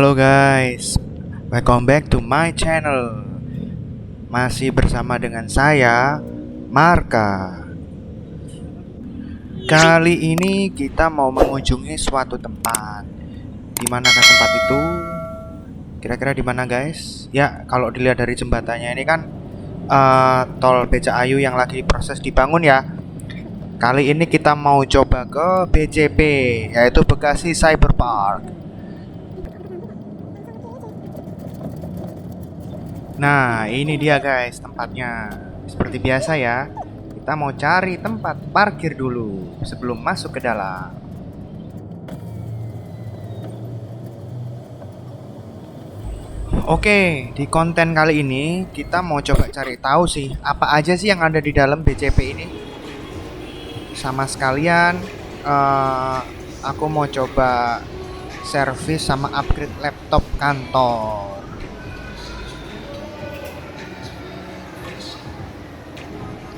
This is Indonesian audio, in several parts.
Halo guys, welcome back to my channel. Masih bersama dengan saya, Marka. Kali ini kita mau mengunjungi suatu tempat. Di manakah tempat itu? Kira-kira di mana guys? Ya, kalau dilihat dari jembatannya ini kan tol Becakayu yang lagi proses dibangun ya. Kali ini kita mau coba ke BCP, yaitu Bekasi Cyberpark. Nah, ini dia guys tempatnya. Seperti biasa ya, kita mau cari tempat parkir dulu sebelum masuk ke dalam. Oke, di konten kali ini kita mau coba cari tahu sih apa aja sih yang ada di dalam BCP ini. Sama sekalian aku mau coba servis sama upgrade laptop kantor.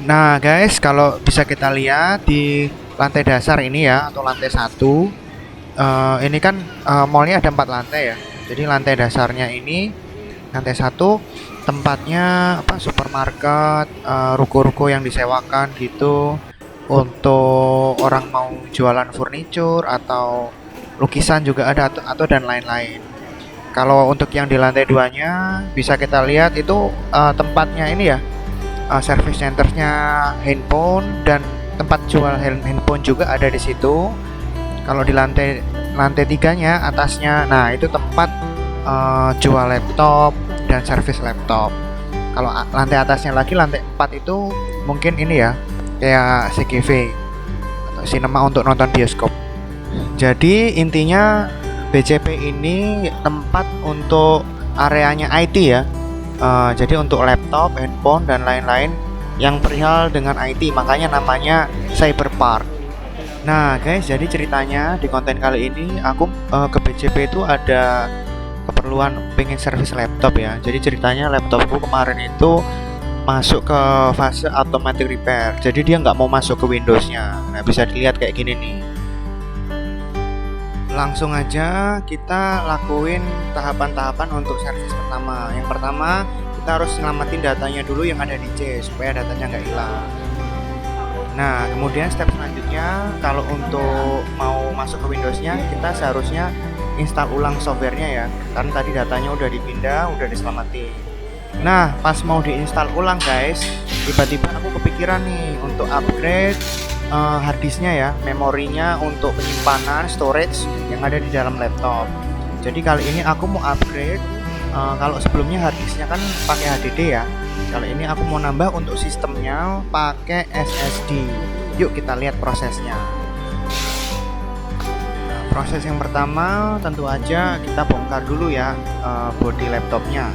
Nah guys, kalau bisa kita lihat di lantai dasar ini ya, atau lantai 1, ini kan mallnya ada 4 lantai ya. Jadi lantai dasarnya ini, lantai 1 tempatnya apa, supermarket, ruko-ruko yang disewakan gitu, untuk orang mau jualan furniture atau lukisan juga ada, atau dan lain-lain. Kalau untuk yang di lantai 2-nya bisa kita lihat itu tempatnya ini ya, service centernya handphone, dan tempat jual handphone juga ada di situ. Kalau di lantai 3-nya atasnya, nah itu tempat jual laptop dan service laptop. Kalau lantai atasnya lagi, lantai 4 itu mungkin ini ya, kayak CGV atau cinema untuk nonton bioskop. Jadi intinya BCP ini tempat untuk areanya IT ya. Jadi untuk laptop, handphone, dan lain-lain yang perihal dengan IT, makanya namanya Cyberpark. Nah guys, jadi ceritanya di konten kali ini aku ke BCP itu ada keperluan pengen servis laptop ya. Jadi ceritanya laptopku kemarin itu masuk ke fase automatic repair. Jadi dia nggak mau masuk ke Windowsnya. Nah bisa dilihat kayak gini nih. Langsung aja kita lakuin tahapan-tahapan untuk servis pertama. Yang pertama kita harus nyelamatin datanya dulu yang ada di C supaya datanya nggak hilang. Nah kemudian step selanjutnya, kalau untuk mau masuk ke Windowsnya, kita seharusnya install ulang softwarenya ya, karena tadi datanya udah dipindah, udah diselamatin. Nah pas mau diinstal ulang guys, tiba-tiba aku kepikiran nih untuk upgrade harddisknya ya, memorinya untuk penyimpanan storage yang ada di dalam laptop. Jadi kali ini aku mau upgrade. Kalau sebelumnya harddisknya kan pakai HDD ya, kali ini aku mau nambah untuk sistemnya pakai SSD. Yuk kita lihat prosesnya. Nah, proses yang pertama tentu aja kita bongkar dulu ya bodi laptopnya.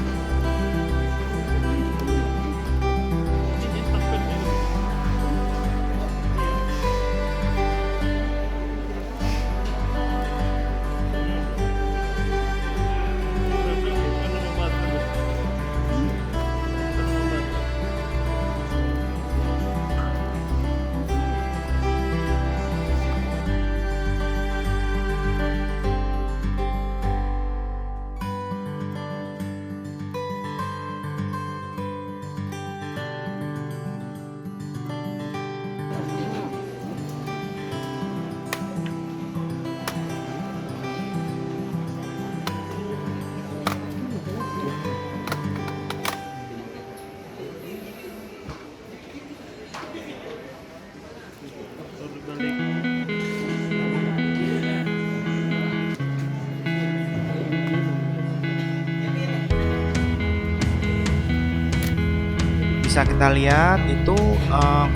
Bisa kita lihat itu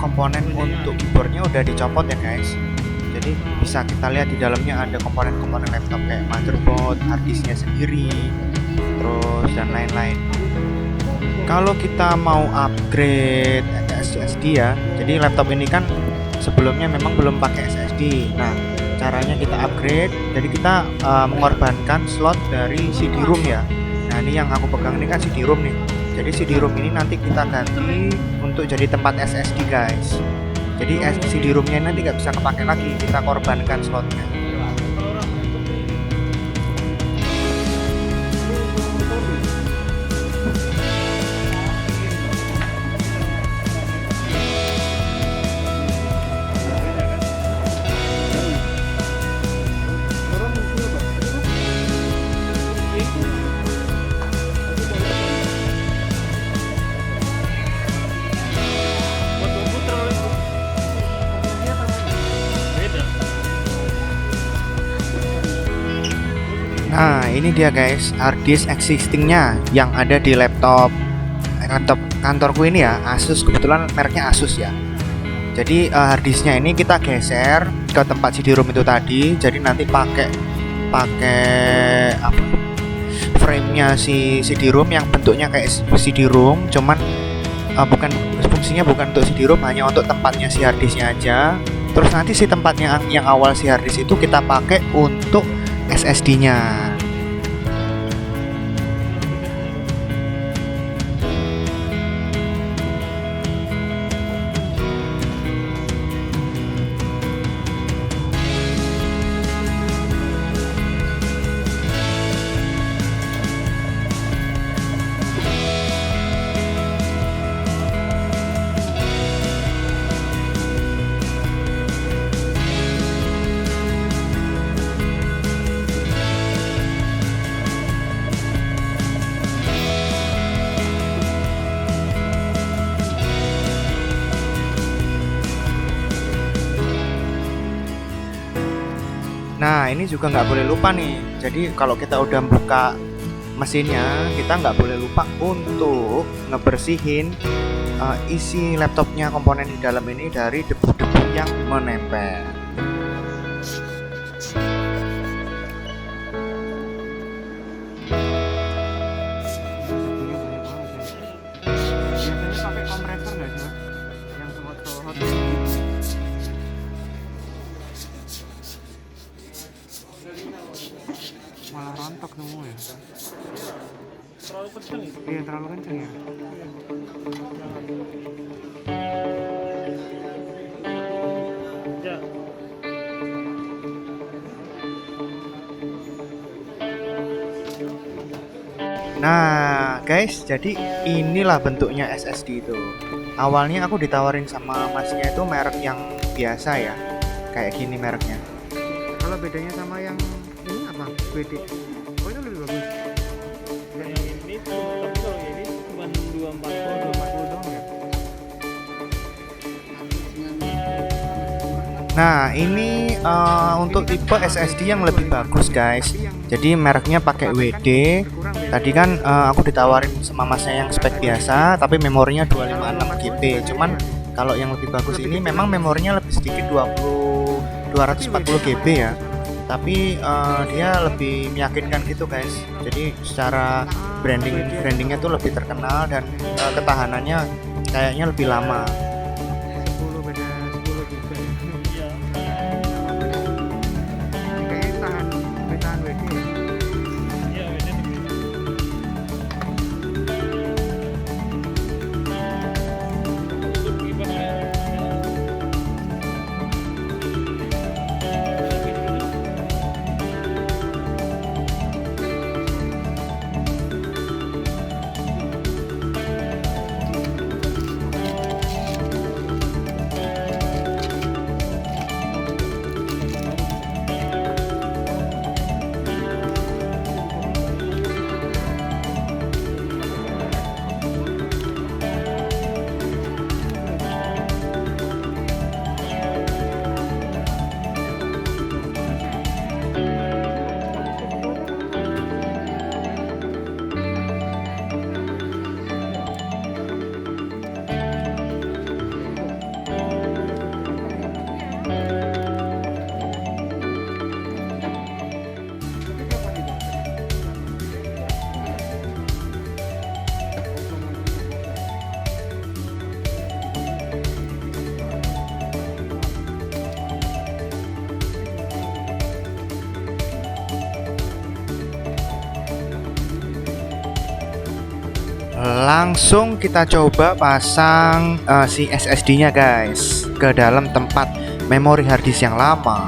komponen untuk keyboardnya udah dicopot ya guys. Jadi bisa kita lihat di dalamnya ada komponen-komponen laptop kayak motherboard, harddisknya sendiri, terus dan lain-lain. Kalau kita mau upgrade SSD ya, jadi laptop ini kan sebelumnya memang belum pakai SSD. Nah caranya kita upgrade, jadi kita mengorbankan slot dari CD-ROM ya. Nah ini yang aku pegang ini kan CD-ROM nih. Jadi CD-ROM ini nanti kita ganti untuk jadi tempat SSD guys. Jadi CD-ROM-nya nanti nggak bisa kepake lagi, kita korbankan slotnya. Nah, ini dia guys, hard disk existingnya yang ada di laptop kantorku ini ya, Asus, kebetulan mereknya Asus ya. Jadi hard disknya ini kita geser ke tempat CD-ROM itu tadi. Jadi nanti pakai pakai apa? Frame-nya si CD-ROM yang bentuknya kayak CD-ROM, cuman bukan fungsinya bukan untuk CD-ROM, hanya untuk tempatnya si hard disknya aja. Terus nanti si tempatnya yang awal si hard disk itu kita pakai untuk SSD-nya. Nah, ini juga nggak boleh lupa nih. Jadi kalau kita udah buka mesinnya, kita nggak boleh lupa untuk ngebersihin isi laptopnya, komponen di dalam ini dari debu-debu yang menempel. Debunya banyak banget ya. Biasanya pakai kompresor nggak sih, Mas? Yang hot malah rontok semua ya. Terlalu kenceng. Iya, terlalu kenceng ya. Nah guys, jadi inilah bentuknya SSD itu. Awalnya aku ditawarin sama masnya itu merek yang biasa ya, kayak gini mereknya. Kalau bedanya sama yang ini apa? BD. Oh, itu lebih bagus. Yang ini tuh, tapi kalau ini cuma 240 doang ya. Nah, ini untuk tipe SSD yang lebih bagus guys. Jadi mereknya pakai WD. Tadi kan aku ditawarin sama masnya yang spek biasa, tapi memorinya 256 GB. Cuman kalau yang lebih bagus ini memang memorinya lebih sedikit, 240 GB ya. Tapi dia lebih meyakinkan gitu guys. Jadi secara brandingnya tuh lebih terkenal dan ketahanannya kayaknya lebih lama. 10 beda 10 juga ya. Iya. Kayaknya tahan WD ya. Iya, beda nih. Untuk gimana ya? Langsung kita coba pasang si SSD-nya guys ke dalam tempat memori harddisk yang lama.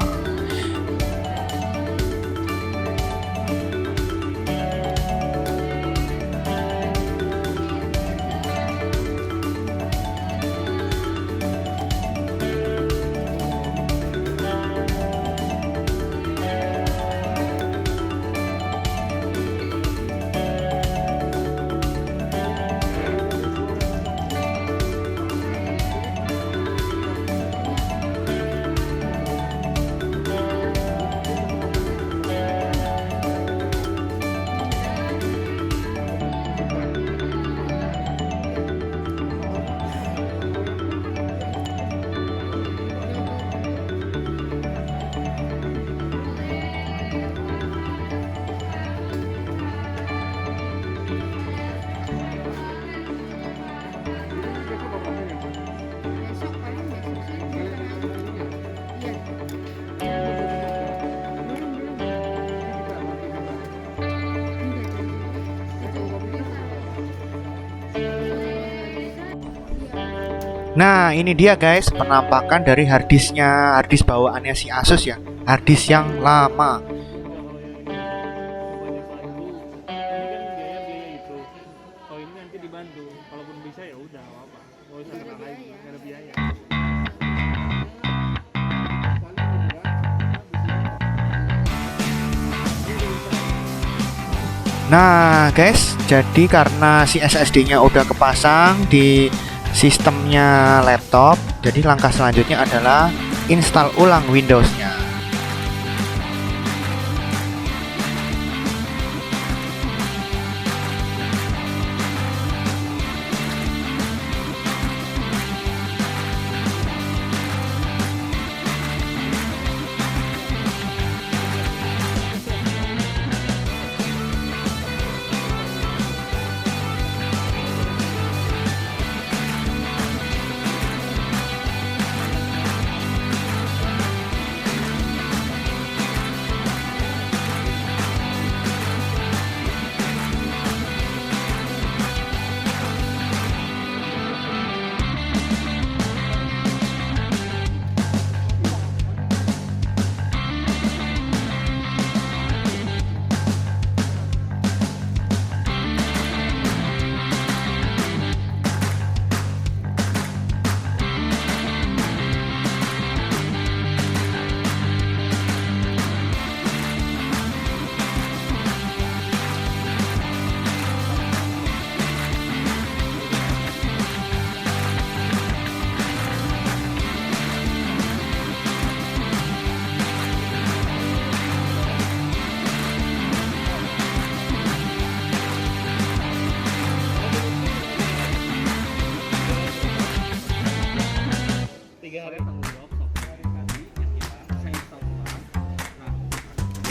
Nah, ini dia guys penampakan dari harddisknya, harddisk bawaannya si Asus ya, harddisk yang lama. Nah guys, jadi karena si SSD-nya udah kepasang di sistemnya laptop, jadi langkah selanjutnya adalah install ulang Windows-nya.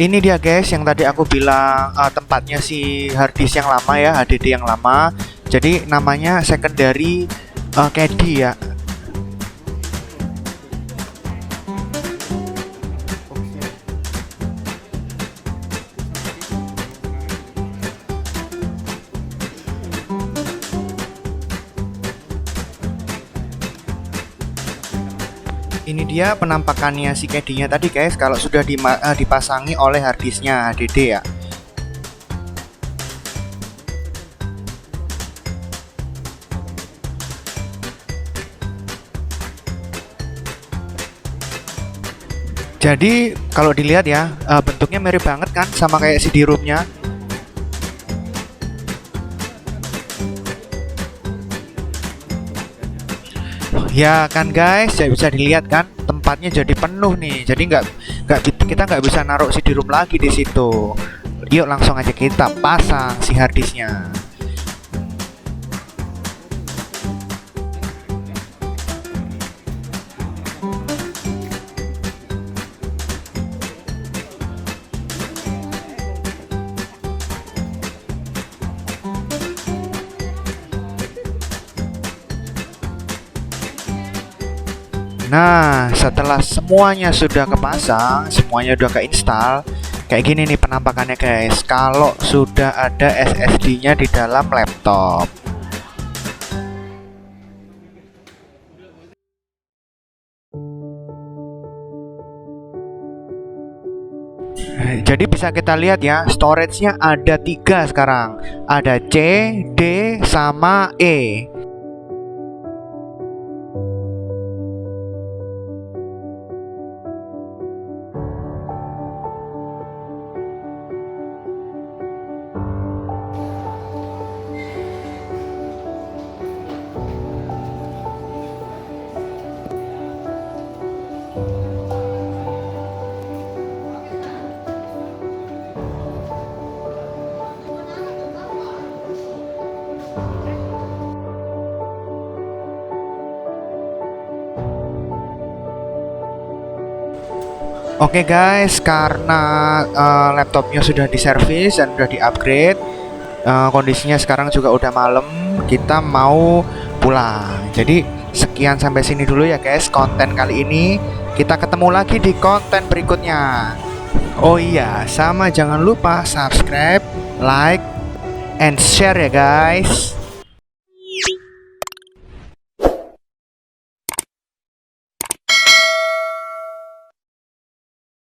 Ini dia guys yang tadi aku bilang tempatnya si harddisk yang lama ya, HDD yang lama. Jadi namanya secondary caddy ya. Ini dia penampakannya si caddy-nya tadi guys, kalau sudah dipasangi oleh harddisknya HDD ya. Jadi kalau dilihat ya, bentuknya mirip banget kan sama kayak CD-ROM-nya. Ya kan guys, ya bisa dilihat kan tempatnya jadi penuh nih. Jadi kita nggak bisa naruh CD-ROM lagi di situ. Yuk langsung aja kita pasang si harddisknya. Nah, setelah semuanya sudah kepasang, semuanya udah keinstall, kayak gini nih penampakannya guys. Kalau sudah ada SSD-nya di dalam laptop. Jadi bisa kita lihat ya, storage-nya ada 3 sekarang. Ada C, D, sama E. Oke guys, karena laptopnya sudah diservis dan sudah di-upgrade, kondisinya sekarang juga udah malam, kita mau pulang. Jadi sekian sampai sini dulu ya guys konten kali ini. Kita ketemu lagi di konten berikutnya. Oh iya, sama jangan lupa subscribe, like, and share ya guys.